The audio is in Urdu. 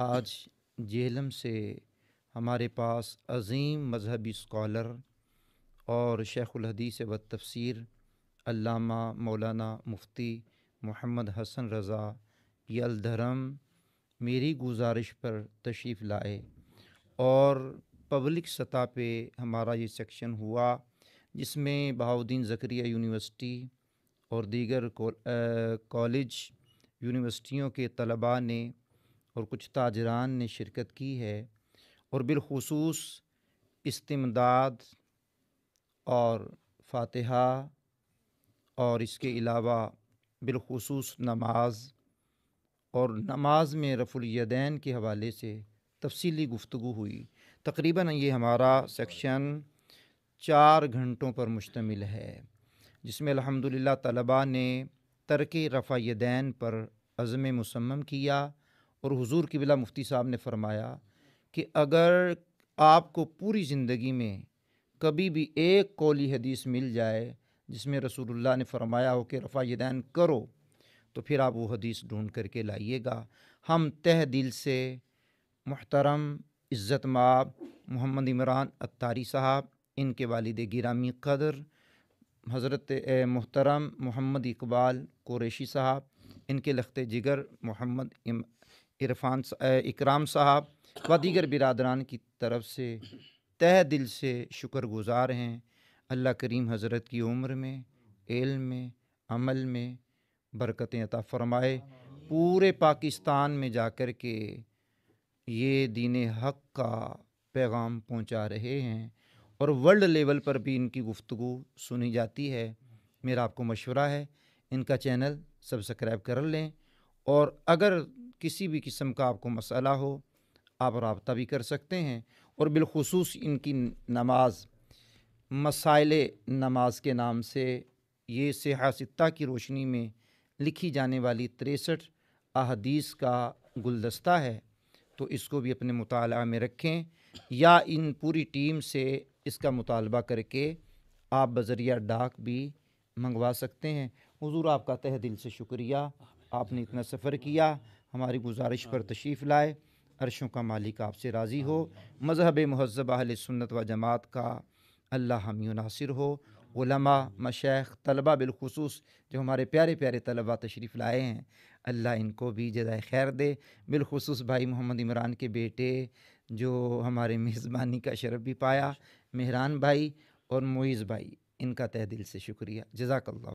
آج جہلم سے ہمارے پاس عظیم مذہبی اسکالر اور شیخ الحدیث و تفسیر علامہ مولانا مفتی محمد حسن رضا یلدھرم میری گزارش پر تشریف لائے اور پبلک سطح پہ ہمارا یہ سیکشن ہوا جس میں بہاؤالدین زکریا یونیورسٹی اور دیگر کالج یونیورسٹیوں کے طلباء نے اور کچھ تاجران نے شرکت کی ہے، اور بالخصوص استمداد اور فاتحہ اور اس کے علاوہ بالخصوص نماز میں رفع الیدین کے حوالے سے تفصیلی گفتگو ہوئی۔ تقریباً یہ ہمارا سیکشن 4 گھنٹوں پر مشتمل ہے، جس میں الحمدللہ طلباء نے ترک رفع یدین پر عزم مصمم کیا، اور حضور قبلہ مفتی صاحب نے فرمایا کہ اگر آپ کو پوری زندگی میں کبھی بھی ایک قولی حدیث مل جائے جس میں رسول اللہ نے فرمایا ہو کہ رفع یدین کرو، تو پھر آپ وہ حدیث ڈھونڈ کر کے لائیے گا۔ ہم تہ دل سے محترم عزت مآب محمد عمران اتاری صاحب، ان کے والد گرامی قدر حضرت محترم محمد اقبال قریشی صاحب، ان کے لخت جگر محمد اکرام صاحب و دیگر برادران کی طرف سے تہ دل سے شکر گزار ہیں۔ اللہ کریم حضرت کی عمر میں، علم میں، عمل میں برکتیں عطا فرمائے، پورے پاکستان میں جا کر کے یہ دین حق کا پیغام پہنچا رہے ہیں، اور ورلڈ لیول پر بھی ان کی گفتگو سنی جاتی ہے۔ میرا آپ کو مشورہ ہے ان کا چینل سبسکرائب کر لیں، اور اگر کسی بھی قسم کا آپ کو مسئلہ ہو آپ رابطہ بھی کر سکتے ہیں، اور بالخصوص ان کی نماز مسائل نماز کے نام سے یہ صحیحہ ستہ کی روشنی میں لکھی جانے والی 63 احادیث کا گلدستہ ہے، تو اس کو بھی اپنے مطالعہ میں رکھیں، یا ان پوری ٹیم سے اس کا مطالبہ کر کے آپ بذریعہ ڈاک بھی منگوا سکتے ہیں۔ حضور آپ کا تہ دل سے شکریہ، آپ نے اتنا سفر کیا، ہماری گزارش پر تشریف لائے۔ عرشوں کا مالک آپ سے راضی ہو، مذہب مہذب اہل سنت و جماعت کا اللہ حامی و ناصر ہو۔ علماء، مشائخ، طلباء بالخصوص جو ہمارے پیارے پیارے طلباء تشریف لائے ہیں، اللہ ان کو بھی جزائے خیر دے۔ بالخصوص بھائی محمد عمران کے بیٹے جو ہمارے میزبانی کا شرف بھی پایا، مہران بھائی اور معیز بھائی، ان کا تہ دل سے شکریہ، جزاک اللہ۔